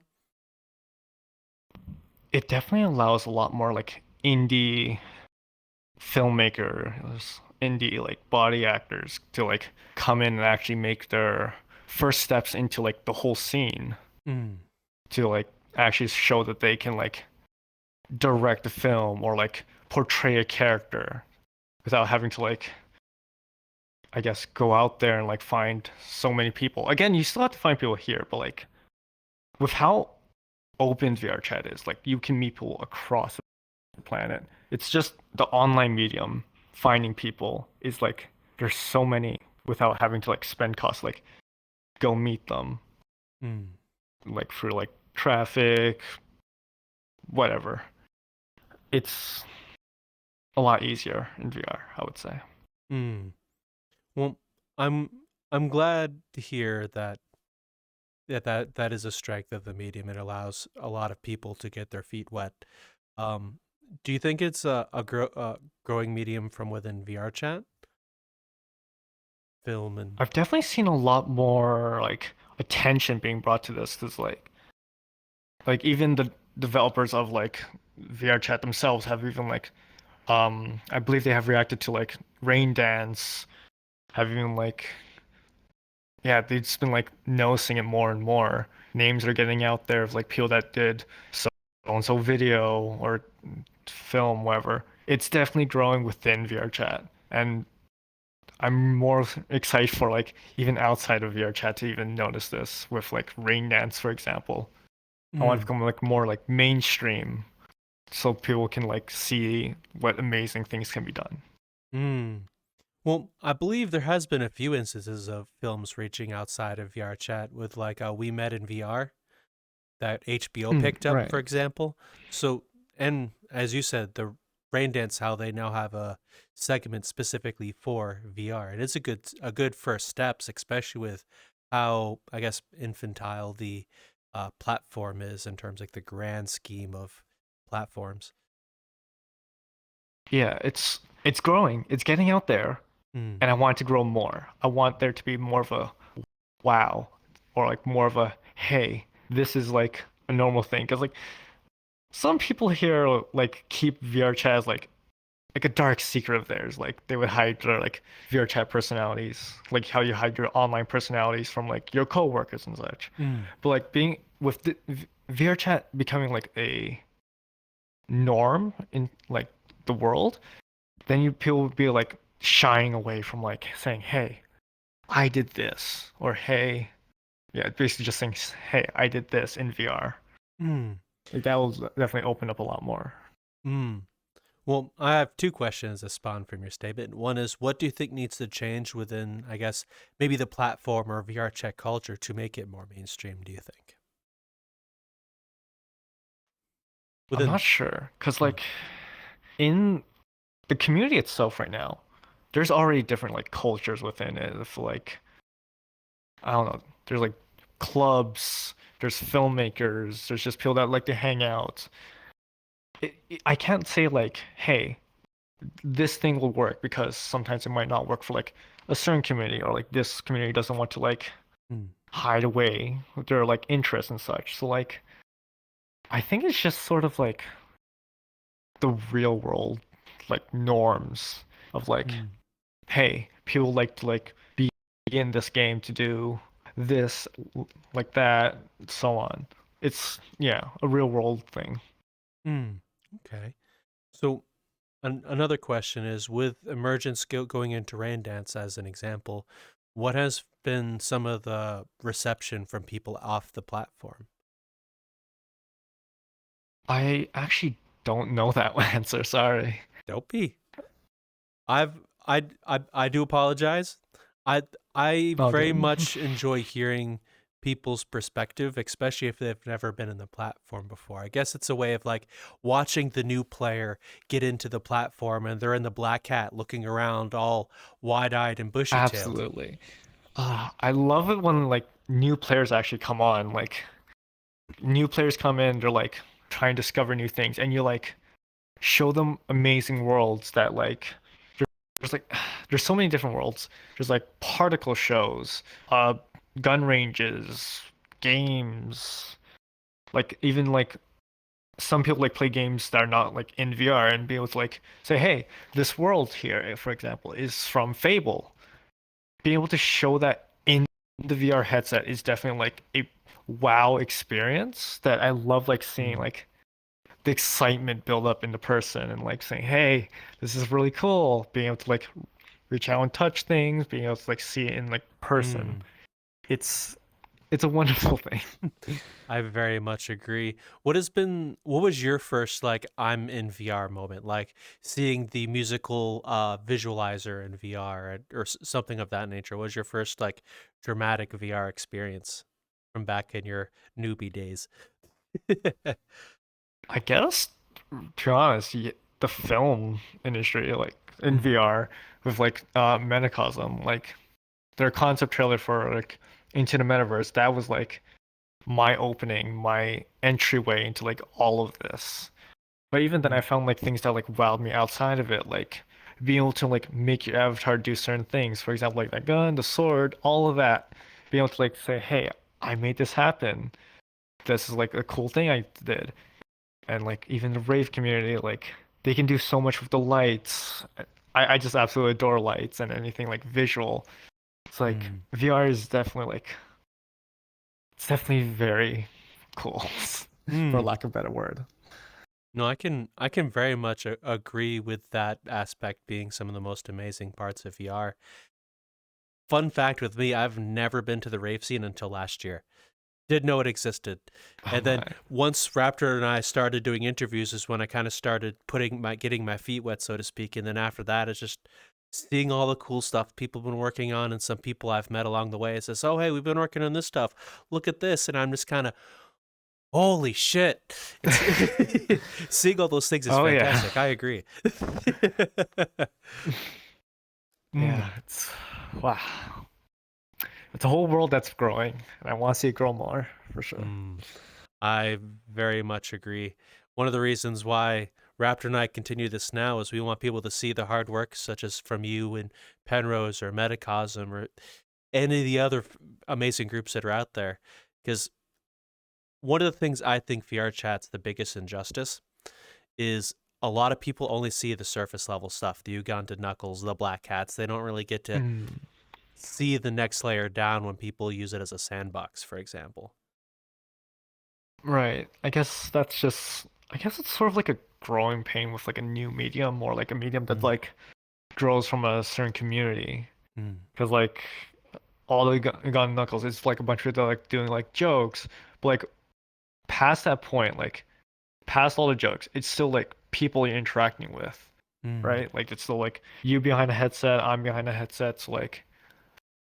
It definitely allows a lot more like indie filmmakers, indie like body actors to like come in and actually make their first steps into like the whole scene Mm. to like actually show that they can like direct a film or like portray a character without having to like I guess go out there and like find so many people. Again, you still have to find people here, but like with how open VR chat is, like you can meet people across the planet. It's just the online medium finding people is like there's so many without having to like spend costs like go meet them Mm. like for like traffic, whatever. It's a lot easier in VR, I would say. Mm. Well, I'm I'm glad to hear that that is a strength of the medium. It allows a lot of people to get their feet wet. Um, do you think it's a growing medium from within VR chat, film, and I've definitely seen a lot more like attention being brought to this because like even the developers of like VR chat themselves have even like I believe they have reacted to like raindance, have even like yeah, they've just been like noticing it more and more. Names are getting out there of like people that did so and so video or film, whatever. It's definitely growing within VR chat. And I'm more excited for like even outside of VR chat to even notice this with like raindance, for example. I want it to Mm. become like more like mainstream so people can like see what amazing things can be done. Mm. Well, I believe there has been a few instances of films reaching outside of VR chat with like We Met in VR that HBO picked up, Right. for example. So, and as you said, Raindance, how they now have a segment specifically for VR. And it's a good first steps, especially with how, I guess, infantile the platform is in terms of like the grand scheme of platforms. Yeah, it's growing. It's getting out there, Mm. and I want it to grow more. I want there to be more of a wow, or like more of a hey, this is like a normal thing. Because like some people here like keep VR chat as like a dark secret of theirs. Like they would hide their like VR chat personalities, like how you hide your online personalities from like your coworkers and such. Mm. But like being with the VR chat becoming like a norm in like the world, then you people would be like shying away from like saying, "Hey, I did this," or "Hey," yeah, basically just saying, "Hey, I did this in VR." Mm. Like that will definitely open up a lot more. Mm. Well, I have two questions that spawn from your statement. One is, what do you think needs to change within, I guess, maybe the platform or VR chat culture to make it more mainstream, do you think? I'm Within. not sure, cause Mm. like in the community itself right now, there's already different like cultures within it. If like I don't know, there's like clubs, there's filmmakers, there's just people that like to hang out. I can't say like, hey, this thing will work because sometimes it might not work for like a certain community or like this community doesn't want to like Mm. hide away their like interests and such. So like I think it's just sort of like the real world like norms of like, Mm. hey, people like to like be in this game to do this like that, so on. It's yeah, a real world thing. Mm. Okay. So another question is, with Emergence going into Raindance as an example, what has been some of the reception from people off the platform? I actually don't know that answer, sorry. Don't be. I've I do apologize. I I All very good. much enjoy hearing people's perspective, especially if they've never been in the platform before. I guess it's a way of like watching the new player get into the platform and they're in the black hat looking around all wide-eyed and bushy-tailed. Absolutely. I love it when like new players actually come on. Like new players come in, they're like trying to discover new things, and you like show them amazing worlds that like there's like there's so many different worlds. There's like particle shows, uh, gun ranges, games, like even like some people like play games that are not like in VR and be able to like say, hey, this world here, for example, is from Fable. Being able to show that in the VR headset is definitely like a wow experience that I love like seeing Mm. like the excitement build up in the person and like saying, hey, this is really cool. Being able to like reach out and touch things, being able to like see it in like person. Mm. It's it's a wonderful thing. I very much agree. What was your first like I'm in VR moment? Like seeing the musical visualizer in VR or something of that nature. What was your first like dramatic VR experience from back in your newbie days? I guess to be honest, the film industry like in Mm. VR with like Metacosm, like their concept trailer for like Into the Metaverse, that was like my opening, my entryway into like all of this. But even then, I Mm. found like things that like wowed me outside of it, like being able to like make your avatar do certain things. For example, like that gun, the sword, all of that. Being able to like say, "Hey, I made this happen. This is like a cool thing I did." And like even the rave community, like they can do so much with the lights. I just absolutely adore lights and anything like visual. It's like Mm. VR is definitely like it's definitely very cool, for Mm. lack of a better word. No, I can very much agree with that aspect being some of the most amazing parts of VR. Fun fact with me, I've never been to the rave scene until last year. Didn't know it existed. Oh And then my. once Raptor and I started doing interviews is when I kind of started getting my feet wet, so to speak. And then after that, it's just seeing all the cool stuff people have been working on and some people I've met along the way. It says, oh, hey, we've been working on this stuff. Look at this. And I'm just kind of, Holy shit! It's seeing all those things is Oh yeah. fantastic. I agree. Yeah, it's wow. It's a whole world that's growing, and I want to see it grow more for sure. Mm, I very much agree. One of the reasons why Raptor and I continue this now is we want people to see the hard work, such as from you and Penrose or Metacosm or any of the other amazing groups that are out there. Because one of the things I think VR chat's the biggest injustice is a lot of people only see the surface level stuff, the Uganda Knuckles, the Black Cats. They don't really get to Mm, see the next layer down when people use it as a sandbox, for example. right. I guess it's sort of like a growing pain with like a new medium, or like a medium that Mm. like grows from a certain community. Mm. Because like all the Gun Knuckles, it's like a bunch of people like doing like jokes, but like past that point, like past all the jokes, it's still like people you're interacting with, Mm. right? Like it's still like you behind a headset, I'm behind a headset, so like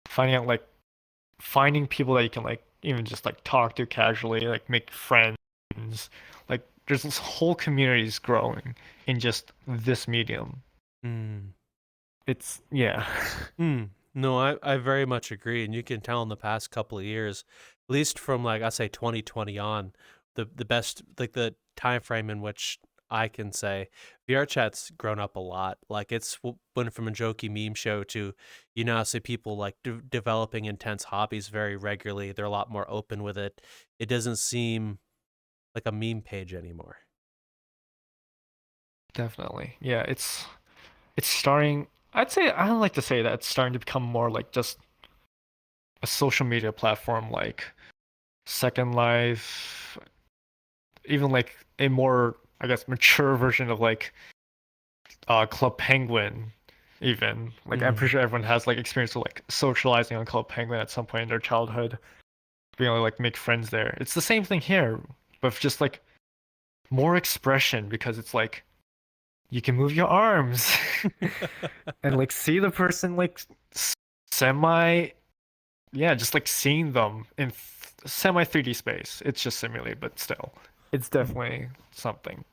finding out like finding people that you can like even just like talk to casually, like make friends. Like there's this whole communities growing in just this medium. Mm. It's yeah. No, I very much agree. And you can tell in the past couple of years, at least from like I say 2020 on, the best like the time frame in which I can say VR chat's grown up a lot. Like it's went from a jokey meme show to you now see people like developing intense hobbies very regularly. They're a lot more open with it. It doesn't seem like a meme page anymore. Definitely. Yeah, it's starting. I'd say I don't like to say that it's starting to become more like just a social media platform like Second Life, even like a more, I guess, mature version of like Club Penguin even. Like I'm pretty sure everyone has like experience with like socializing on Club Penguin at some point in their childhood, being able to like make friends there. It's the same thing here, but just like more expression because it's like you can move your arms and like see the person like semi, yeah, just like seeing them in semi 3D space. It's just simulated, but still, it's definitely something.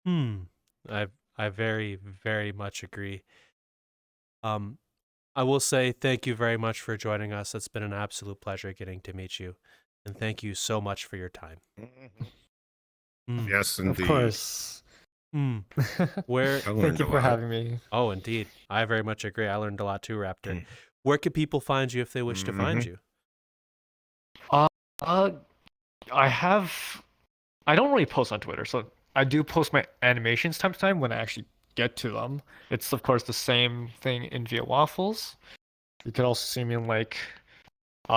Hmm. I very, very much agree. Um, I will say thank you very much for joining us. It's been an absolute pleasure getting to meet you. And thank you so much for your time. Mm. Yes, Of indeed. course. Mm. Where I learned Thank you a for lot. having me. Oh, indeed. I very much agree. I learned a lot too, Raptor. Where can people find you if they wish to find you? Uh, uh, I have. I don't really post on Twitter, so I do post my animations time to time when I actually get to them. It's of course the same thing in Inviawaffles. You can also see me in like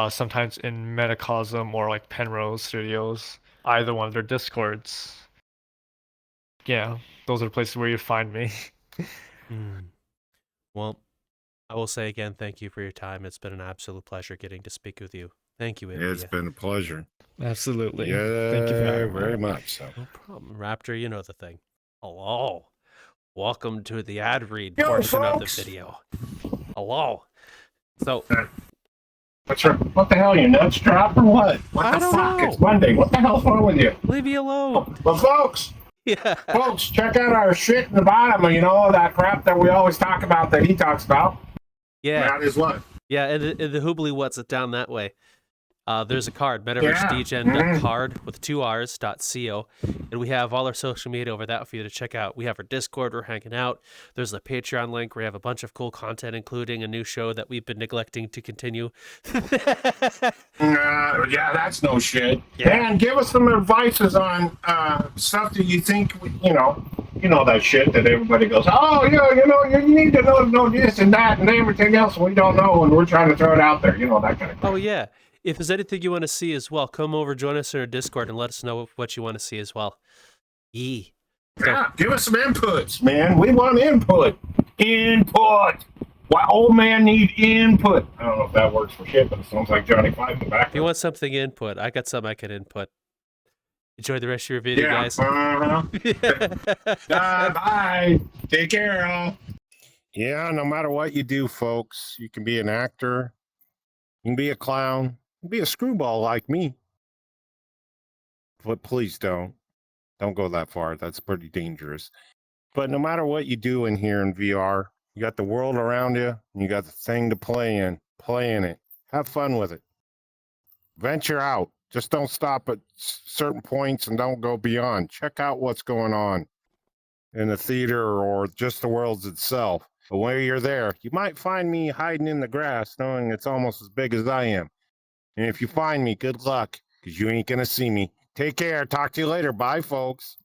sometimes in Metacosm or like Penrose Studios, either one of their Discords. Yeah, those are the places where you find me. Mm. Well, I will say again, thank you for your time. It's been an absolute pleasure getting to speak with you. Thank you, It's Invia. been a pleasure. Absolutely. Yeah, Thank you for having me. very much so. No problem. Raptor, you know the thing. Hello. Welcome to the ad read Yo, portion of the folks. video. Hello. So, What the hell, you nuts drop or what? What I the don't fuck? know. It's Monday. What the hell's wrong with you? Leave me alone. But folks, Yeah. check out our shit in the bottom. You know that crap that we always talk about that he talks about. Yeah. That is what. Yeah, and the hoobly what's it down that way. There's a card, Yeah. Metaversedegen.card with 2Rs.co, and we have all our social media over that for you to check out. We have our Discord, we're hanging out. There's a Patreon link where we have a bunch of cool content, including a new show that we've been neglecting to continue. Yeah, that's no shit. Yeah. Man, give us some advices on stuff that you think, you know that shit that everybody goes, oh, yeah, you need to know this and that and everything else we don't know, and we're trying to throw it out there, that kind of thing. Oh, yeah. If there's anything you want to see as well, come over, join us in our Discord, and let us know what you want to see as well. Yee. Yeah, give us some inputs, man. We want input. Why old man need input? I don't know if that works for shit, but it sounds like Johnny Five in the back. If you want something input, I got something I can input. Enjoy the rest of your video, guys. Bye. Take care, all. Yeah, no matter what you do, folks, you can be an actor, you can be a clown, you can be a screwball like me. But please don't go that far. That's pretty dangerous. But no matter what you do in here in VR, you got the world around you, and you got the thing to play in. Play in it. Have fun with it. Venture out. Just don't stop at certain points and don't go beyond. Check out what's going on in the theater or just the world itself. But while you're there, you might find me hiding in the grass, knowing it's almost as big as I am. And if you find me, good luck, because you ain't going to see me. Take care. Talk to you later. Bye, folks.